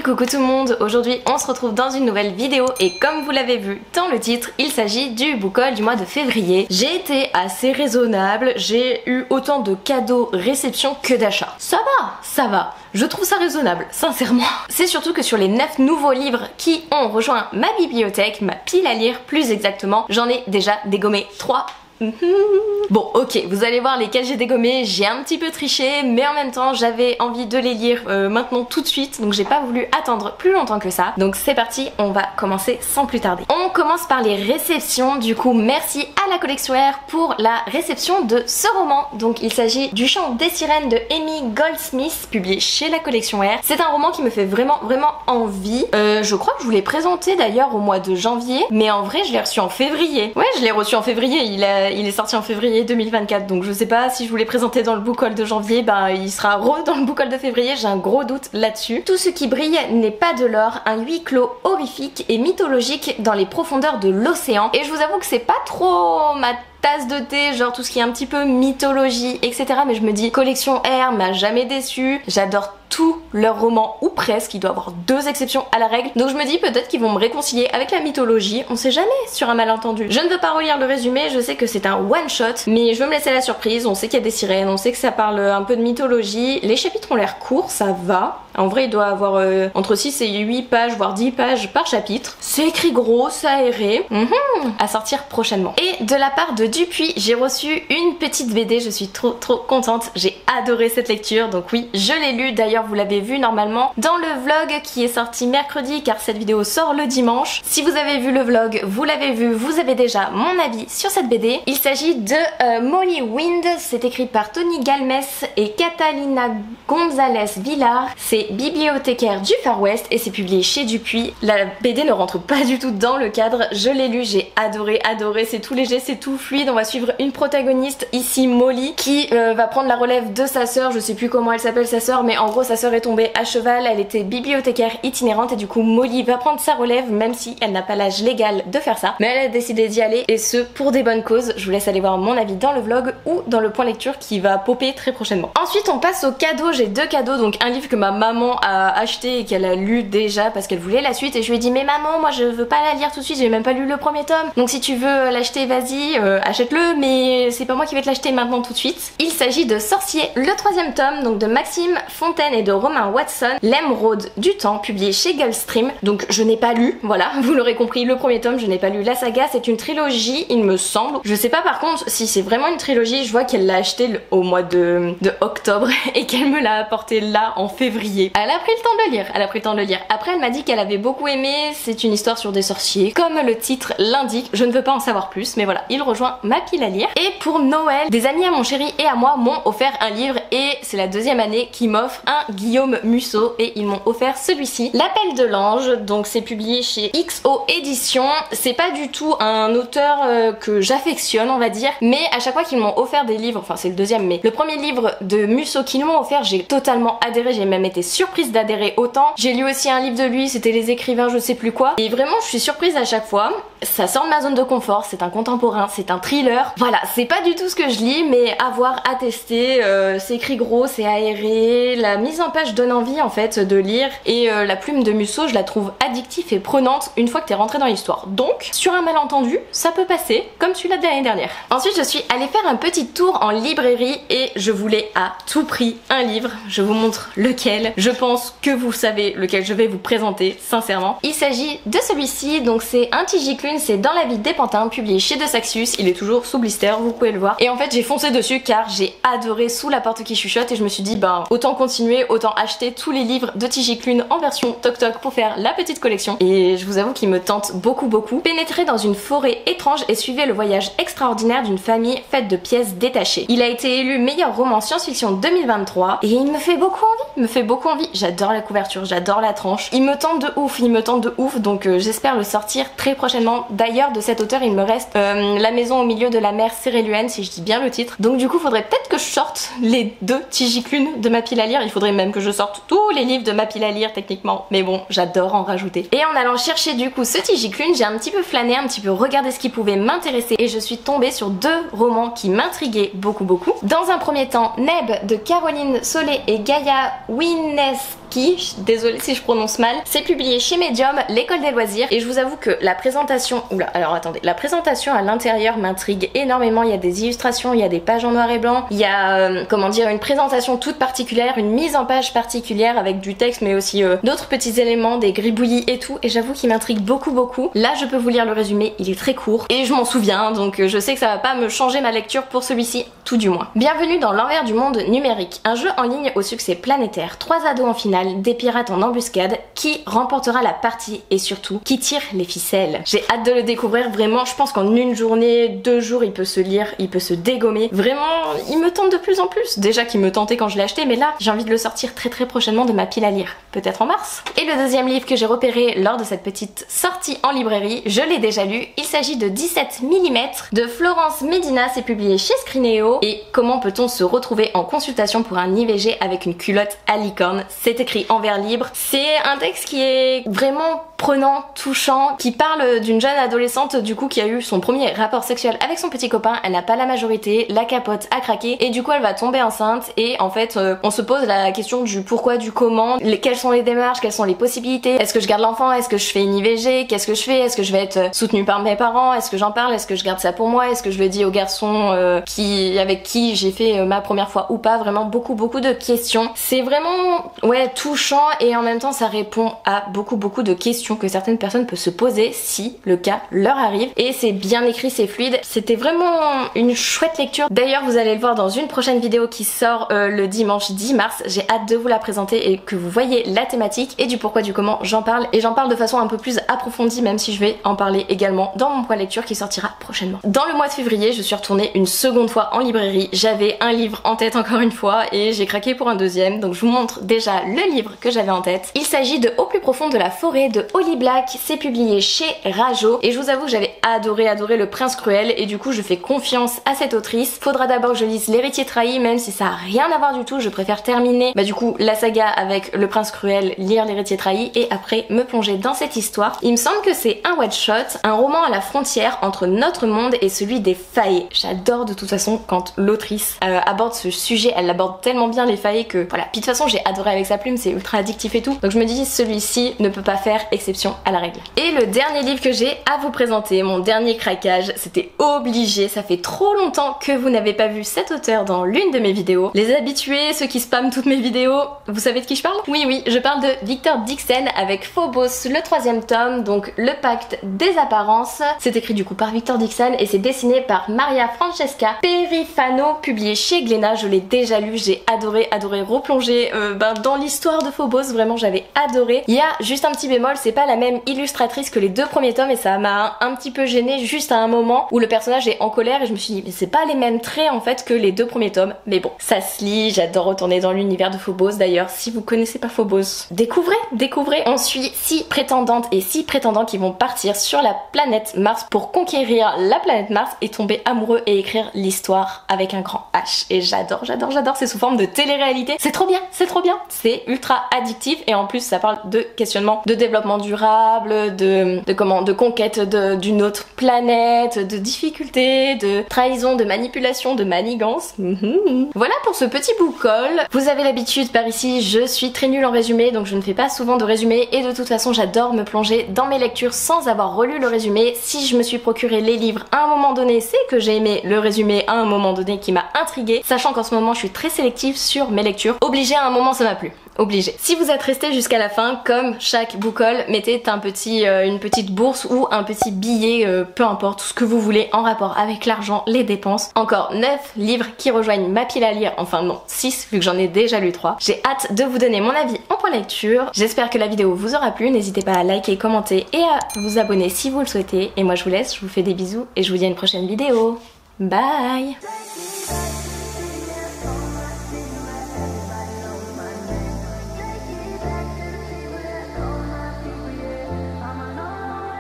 coucou tout le monde, aujourd'hui on se retrouve dans une nouvelle vidéo et comme vous l'avez vu dans le titre, il s'agit du book haul du mois de février. J'ai été assez raisonnable, j'ai eu autant de cadeaux réception que d'achats. Ça va, je trouve ça raisonnable, sincèrement. C'est surtout que sur les 9 nouveaux livres qui ont rejoint ma bibliothèque, ma pile à lire plus exactement, j'en ai déjà dégommé 3. Bon ok, vous allez voir lesquels j'ai dégommé, j'ai un petit peu triché mais en même temps j'avais envie de les lire maintenant tout de suite, donc j'ai pas voulu attendre plus longtemps que ça. Donc c'est parti, on va commencer sans plus tarder. On commence par les réceptions, du coup merci à la collection R pour la réception de ce roman. Donc il s'agit du Chant des sirènes de Amy Goldsmith, publié chez la collection R. C'est un roman qui me fait vraiment envie. Je crois que je vous l'ai présenté d'ailleurs au mois de janvier, mais en vrai je l'ai reçu en février. Ouais, je l'ai reçu en février, il est sorti en février 2024, donc je sais pas si je vous l'ai présenté dans le book haul de janvier, ben il sera dans le book haul de février, j'ai un gros doute là-dessus. Tout ce qui brille n'est pas de l'or, un huis clos horrifique et mythologique dans les profondeurs de l'océan. Et je vous avoue que c'est pas trop ma tasse de thé, genre tout ce qui est un petit peu mythologie, etc. Mais je me dis, collection R m'a jamais déçu, j'adore tous leurs romans, ou presque, il doit y avoir 2 exceptions à la règle. Donc je me dis peut-être qu'ils vont me réconcilier avec la mythologie, on sait jamais sur un malentendu. Je ne veux pas relire le résumé, je sais que c'est un one shot, mais je veux me laisser la surprise, on sait qu'il y a des sirènes, on sait que ça parle un peu de mythologie, les chapitres ont l'air courts, ça va. En vrai il doit avoir entre 6 et 8 pages, voire 10 pages par chapitre. C'est écrit gros, c'est aéré, à sortir prochainement. Et de la part de Dupuis, j'ai reçu une petite BD, je suis trop contente, j'ai adoré cette lecture, donc oui, je l'ai lu, d'ailleurs vous l'avez vu normalement dans le vlog qui est sorti mercredi car cette vidéo sort le dimanche. Si vous avez vu le vlog, vous l'avez vu, vous avez déjà mon avis sur cette BD. Il s'agit de Molly Wind, c'est écrit par Tony Galmes et Catalina González Villar, c'est bibliothécaire du Far West et c'est publié chez Dupuis. La BD ne rentre pas du tout dans le cadre, je l'ai lu, j'ai adoré, c'est tout léger, c'est tout fluide. On va suivre une protagoniste, ici Molly, qui va prendre la relève de sa sœur, je sais plus comment elle s'appelle sa sœur, mais en gros sa sœur est tombée à cheval, elle était bibliothécaire itinérante et du coup Molly va prendre sa relève même si elle n'a pas l'âge légal de faire ça, mais elle a décidé d'y aller et ce pour des bonnes causes. Je vous laisse aller voir mon avis dans le vlog ou dans le point lecture qui va popper très prochainement. Ensuite on passe aux cadeaux, j'ai 2 cadeaux, donc un livre que ma maman a acheté et qu'elle a lu déjà parce qu'elle voulait la suite et je lui ai dit mais maman moi je veux pas la lire tout de suite, j'ai même pas lu le premier tome, donc si tu veux l'acheter vas-y, achète-le, mais c'est pas moi qui vais te l'acheter maintenant tout de suite. Il s'agit de Sorcier, le 3e tome, donc de Maxime Fontaine et de Romain Watson, L'émeraude du temps, publié chez Gulfstream. Donc je n'ai pas lu, voilà, vous l'aurez compris, le premier tome, je n'ai pas lu la saga, c'est une trilogie il me semble. Je sais pas par contre si c'est vraiment une trilogie, je vois qu'elle l'a acheté au mois de octobre et qu'elle me l'a apporté là en février. Elle a pris le temps de le lire, Après elle m'a dit qu'elle avait beaucoup aimé, c'est une histoire sur des sorciers, comme le titre l'indique, je ne veux pas en savoir plus, mais voilà, il rejoint ma pile à lire. Et pour Noël, des amis à mon chéri et à moi m'ont offert un livre et c'est la 2e année qu'ils m'offrent un Guillaume Musso et ils m'ont offert celui-ci, L'Appel de l'Ange, donc c'est publié chez XO Éditions. C'est pas du tout un auteur que j'affectionne on va dire, mais à chaque fois qu'ils m'ont offert des livres, enfin c'est le 2e, mais le premier livre de Musso qu'ils m'ont offert, j'ai totalement adhéré, j'ai même été surprise d'adhérer autant. J'ai lu aussi un livre de lui, c'était Les Écrivains je sais plus quoi, et vraiment je suis surprise à chaque fois. Ça sort de ma zone de confort, c'est un contemporain, c'est un thriller, voilà, c'est pas du tout ce que je lis, mais à voir, à tester, c'est écrit gros, c'est aéré, la mise en page donne envie en fait de lire, et la plume de Musso je la trouve addictive et prenante une fois que t'es rentré dans l'histoire. Donc, sur un malentendu, ça peut passer, comme celui-là de l'année dernière. Ensuite je suis allée faire un petit tour en librairie et je voulais à tout prix un livre, je vous montre lequel, je pense que vous savez lequel je vais vous présenter, sincèrement. Il s'agit de celui-ci, donc c'est un Tigiclune, c'est Dans la vie des pantins, publié chez De Saxius, il est toujours sous blister, vous pouvez le voir. Et en fait j'ai foncé dessus car j'ai adoré Sous la porte qui chuchote et je me suis dit ben autant continuer, autant acheter tous les livres de Tigiclune en version toc toc pour faire la petite collection. Et je vous avoue qu'il me tente beaucoup. Pénétrez dans une forêt étrange et suivez le voyage extraordinaire d'une famille faite de pièces détachées. Il a été élu meilleur roman science-fiction 2023 et il me fait beaucoup envie, j'adore la couverture, j'adore la tranche, il me tente de ouf, donc j'espère le sortir très prochainement. D'ailleurs de cet auteur il me reste La maison au milieu de la mer Céréluenne, si je dis bien le titre, donc du coup faudrait peut-être que je sorte les 2 Tigiclunes de ma pile à lire, il faudrait même que je sorte tous les livres de ma pile à lire techniquement, mais bon j'adore en rajouter. Et en allant chercher du coup ce Tigiclune, j'ai un petit peu flâné, un petit peu regardé ce qui pouvait m'intéresser et je suis tombée sur 2 romans qui m'intriguaient beaucoup. Dans un premier temps, Neb de Caroline Solé et Gaïa Wineski Ski, désolée si je prononce mal. C'est publié chez Medium, l'école des loisirs, et je vous avoue que la présentation, oula, alors attendez, la présentation à l'intérieur m'intrigue énormément. Il y a des illustrations, il y a des pages en noir et blanc, il y a comment dire, une présentation toute particulière, une mise en page particulière avec du texte mais aussi d'autres petits éléments, des gribouillis et tout, et j'avoue qu'il m'intrigue beaucoup. Là je peux vous lire le résumé, il est très court et je m'en souviens, donc je sais que ça va pas me changer ma lecture pour celui-ci, tout du moins. Bienvenue dans l'envers du monde numérique, un jeu en ligne au succès planétaire, 3 ados en finale, des pirates en embuscade, qui remportera la partie et surtout qui tire les ficelles. J'ai hâte de le découvrir, vraiment, je pense qu'en une journée, 2 jours il peut se lire, il peut se dégommer, vraiment il me tente de plus en plus, déjà qu'il me tentait quand je l'ai acheté, mais là j'ai envie de le sortir très prochainement de ma pile à lire, peut-être en mars. Et le deuxième livre que j'ai repéré lors de cette petite sortie en librairie, je l'ai déjà lu, il s'agit de 17 mm de Florence Medina, c'est publié chez Scrineo, et comment peut-on se retrouver en consultation pour un IVG avec une culotte à licorne, c'est écrit en vers libre, c'est un texte qui est vraiment prenant, touchant, qui parle d'une jeune adolescente du coup qui a eu son premier rapport sexuel avec son petit copain, elle n'a pas la majorité, la capote a craqué et du coup elle va tomber enceinte et en fait on se pose la question du pourquoi, du comment, quelles sont les démarches, quelles sont les possibilités, est-ce que je garde l'enfant, est-ce que je fais une IVG, qu'est-ce que je fais, est-ce que je vais être soutenue par mes parents, est-ce que j'en parle, est-ce que je garde ça pour moi, est-ce que je le dis au garçon avec qui j'ai fait ma première fois ou pas, vraiment beaucoup de questions. C'est vraiment ouais touchant et en même temps ça répond à beaucoup de questions que certaines personnes peuvent se poser si le cas leur arrive, et c'est bien écrit, c'est fluide, c'était vraiment une chouette lecture. D'ailleurs vous allez le voir dans une prochaine vidéo qui sort le dimanche 10 mars, j'ai hâte de vous la présenter et que vous voyez la thématique et du pourquoi du comment j'en parle, et j'en parle de façon un peu plus approfondie même si je vais en parler également dans mon point lecture qui sortira prochainement. Dans le mois de février je suis retournée une seconde fois en librairie, j'avais un livre en tête encore une fois et j'ai craqué pour un deuxième, donc je vous montre déjà le livre que j'avais en tête. Il s'agit de Au plus profond de la forêt de Holly Black, c'est publié chez Rajo et je vous avoue que j'avais adoré Le Prince Cruel et du coup je fais confiance à cette autrice. Faudra d'abord que je lise L'Héritier trahi, même si ça a rien à voir du tout, je préfère terminer du coup la saga avec Le Prince Cruel, lire L'Héritier trahi et après me plonger dans cette histoire. Il me semble que c'est un one shot, un roman à la frontière entre notre monde et celui des faillis. J'adore de toute façon quand l'autrice aborde ce sujet, elle aborde tellement bien les faillis que voilà. Puis de toute façon j'ai adoré avec sa plume, c'est ultra addictif et tout, donc je me dis celui-ci ne peut pas faire exception à la règle. Et le dernier livre que j'ai à vous présenter, mon dernier craquage, c'était obligé, ça fait trop longtemps que vous n'avez pas vu cet auteur dans l'une de mes vidéos. Les habitués, ceux qui spamment toutes mes vidéos, vous savez de qui je parle? Oui, je parle de Victor Dixen avec Phobos, le 3e tome, donc Le Pacte des Apparences. C'est écrit du coup par Victor Dixen et c'est dessiné par Maria Francesca Perifano, publié chez Glénat. Je l'ai déjà lu, j'ai adoré replonger dans l'histoire de Phobos, vraiment j'avais adoré. Il y a juste un petit bémol, c'est pas la même illustratrice que les 2 premiers tomes et ça m'a un petit peu gênée juste à un moment où le personnage est en colère et je me suis dit mais c'est pas les mêmes traits en fait que les 2 premiers tomes, mais bon ça se lit, j'adore retourner dans l'univers de Phobos. D'ailleurs si vous connaissez pas Phobos, découvrez. On suit 6 prétendantes et 6 prétendants qui vont partir sur la planète Mars pour conquérir la planète Mars et tomber amoureux et écrire l'histoire avec un grand H, et j'adore, c'est sous forme de télé-réalité, c'est trop bien, c'est ultra addictif et en plus ça parle de questionnement de développement durable, de conquête d'une autre planète, de difficultés, de trahison, de manipulation, de manigance. Voilà pour ce petit book-haul. Vous avez l'habitude par ici, je suis très nulle en résumé donc je ne fais pas souvent de résumé et de toute façon j'adore me plonger dans mes lectures sans avoir relu le résumé. Si je me suis procuré les livres à un moment donné, c'est que j'ai aimé le résumé à un moment donné qui m'a intriguée, sachant qu'en ce moment je suis très sélective sur mes lectures. Obligé à un moment ça m'a plu. Obligé. Si vous êtes resté jusqu'à la fin, comme chaque book haul, mettez une petite bourse ou un petit billet, peu importe, tout ce que vous voulez en rapport avec l'argent, les dépenses. Encore 9 livres qui rejoignent ma pile à lire, enfin non, 6 vu que j'en ai déjà lu 3. J'ai hâte de vous donner mon avis en point lecture. J'espère que la vidéo vous aura plu, n'hésitez pas à liker, commenter et à vous abonner si vous le souhaitez. Et moi je vous laisse, je vous fais des bisous et je vous dis à une prochaine vidéo. Bye!